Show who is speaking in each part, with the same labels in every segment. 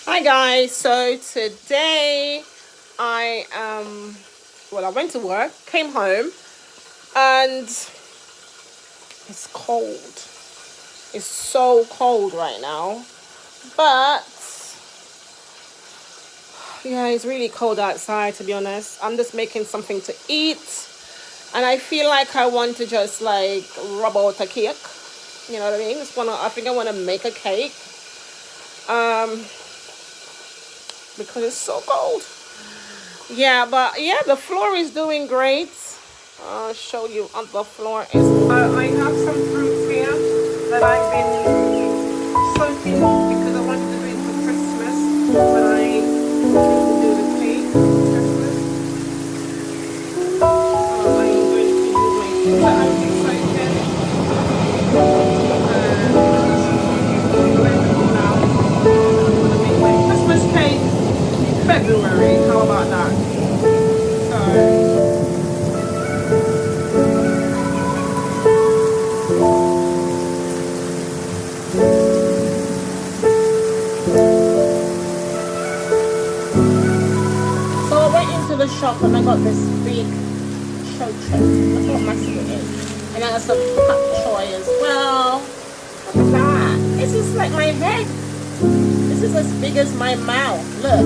Speaker 1: Hi guys, so today I went to work, came home, and it's cold. It's so cold right now. But yeah, it's really cold outside, to be honest. I'm just making something to eat, and I feel like I want to just like rub out a cake. You know what I mean? I think I wanna make a cake. Um because it's so cold. Yeah, but yeah, the floor is doing great. I'll show you on the floor is. I have some fruits here that I've been soaking because I wanted to do it for Christmas when I do the cake for Christmas. I'm going to use my fruits that I've been soaking and blend them all out. I'm gonna make my Christmas cake in February. How about that? So. So I went into the shop and I got this big show tray. That's what massive it is. And I got some pak choy as well. Look at that. This is like my head. This is as big as my mouth. Look.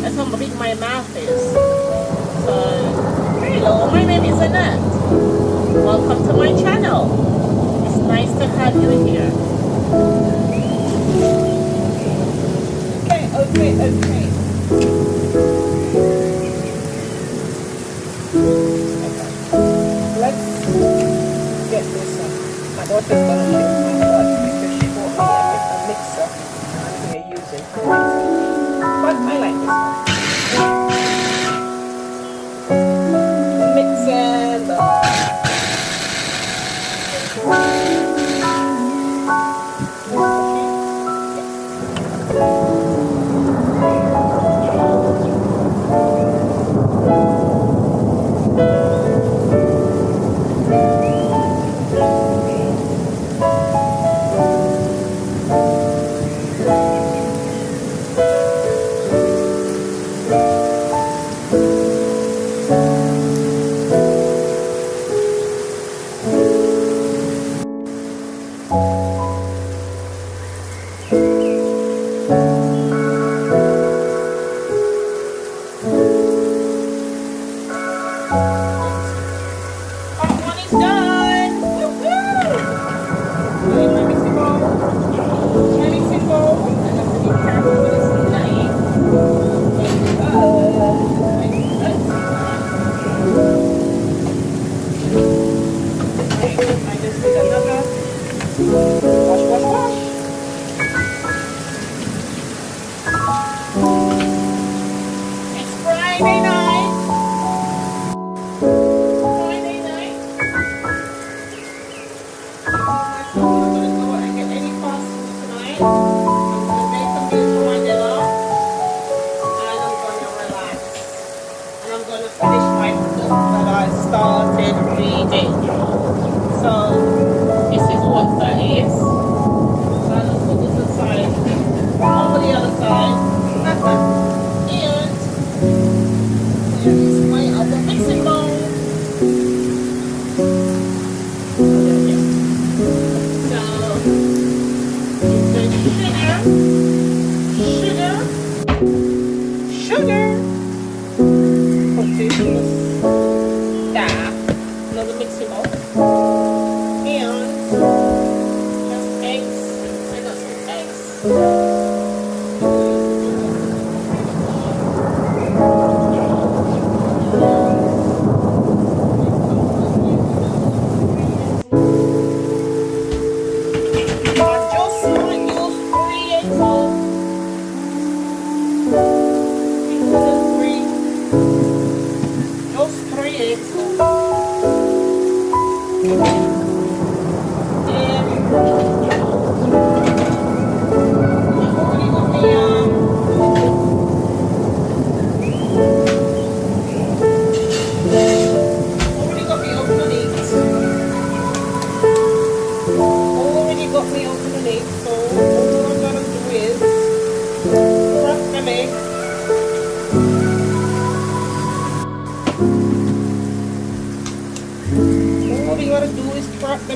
Speaker 1: That's how big my mouth is. So, hello, my name is Annette. Welcome to my channel. It's nice to have you here. Okay. Let's get this up. My daughter's gonna shake my butt because she bought me a mixer and we're using her. But I like this one. Mixing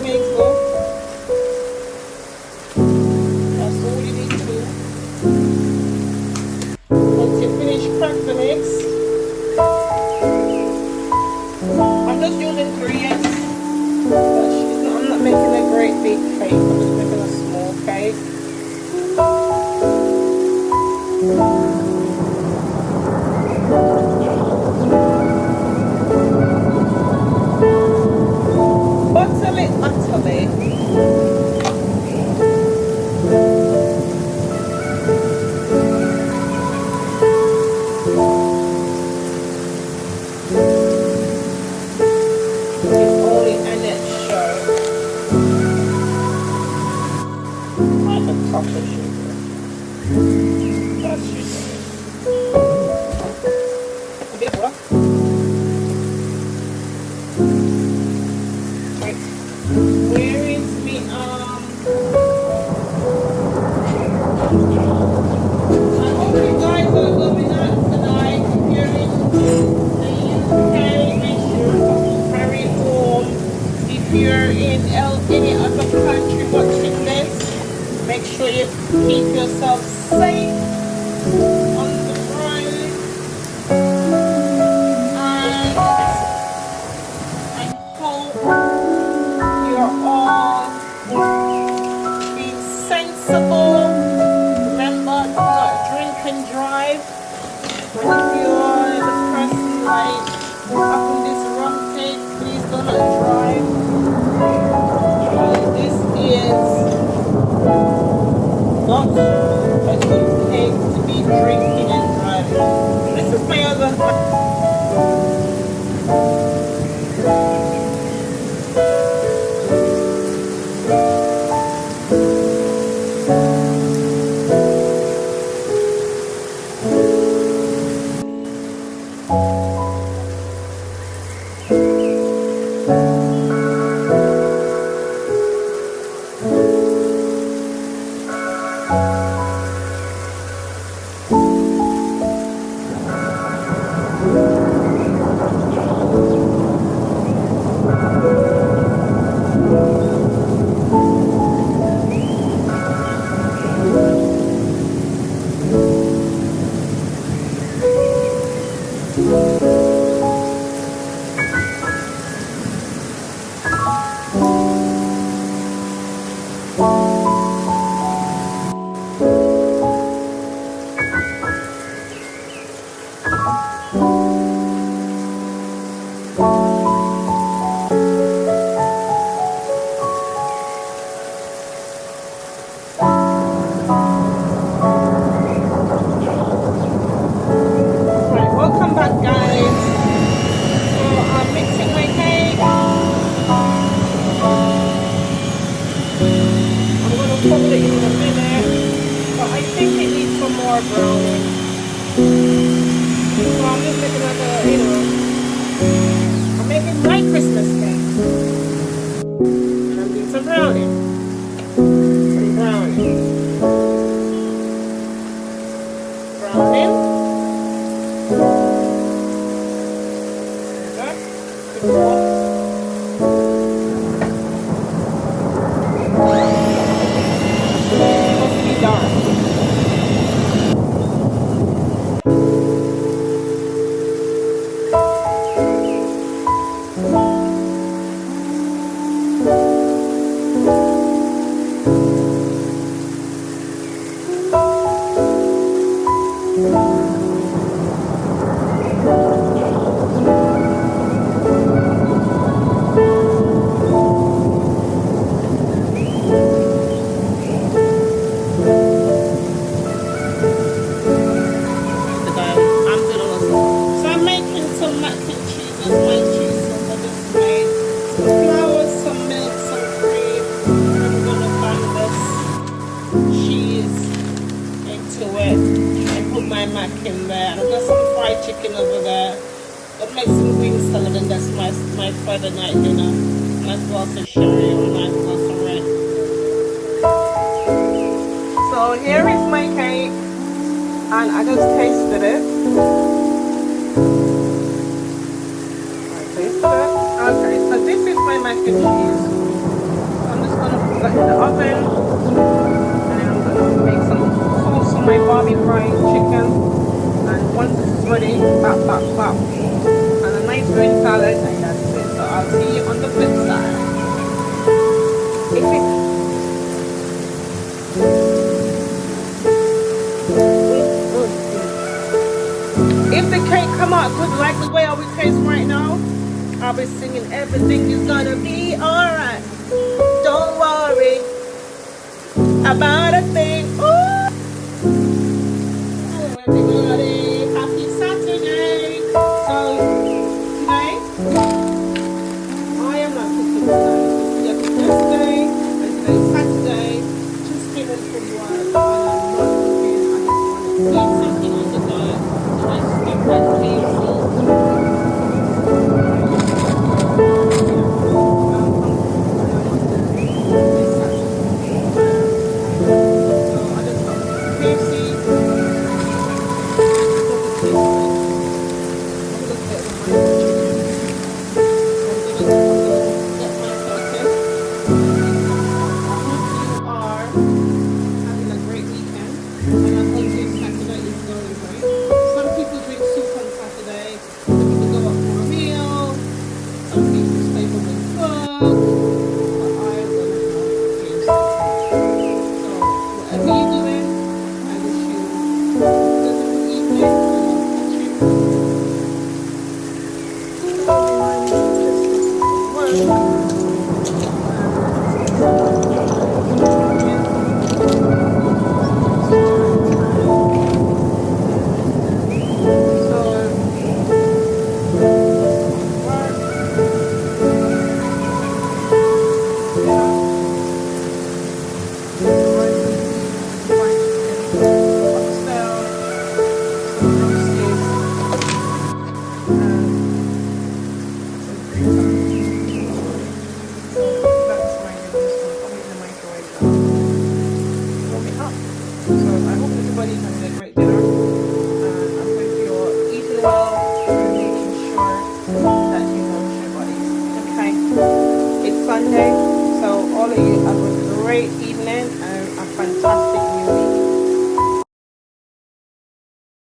Speaker 1: eggs though. That's all you need to do. Once you finish crack the eggs, I'm just using 3 eggs. I'm not making a great big cake, I'm just making a small cake. Butter it. It's only an extra. Like a cup of sugar. That's sugar. A bit more. Right. Where is me? I hope you guys are going out tonight. If you're in the UK, make sure to carry home. If you're in any other country watching this, make sure you keep yourself safe on the road. And I hope you're all being sensible. Remember, do not drink and drive. And if you're the person like having this rum cake, please do not drive. This is not a good cake to be drinking and driving. This is my other. Okay, so this is my mac and cheese. put that in the oven. And then I'm gonna make some sauce on my barbie fried chicken. And once this is ready, bap, bap, bap. And a nice green salad, and that's it. So I'll see you on the flip side. If it, if the cake come out good like the way I will taste right now, I'll be singing everything is gonna be alright. Don't worry about a thing. Ooh. Hello everybody, happy Saturday. So today I am not cooking tonight. It's Thursday and today's Saturday. Just came in from work and I'm not cooking. I just want to eat something on the go. So I stopped at KFC. Sunday. So all of you have a great evening and a fantastic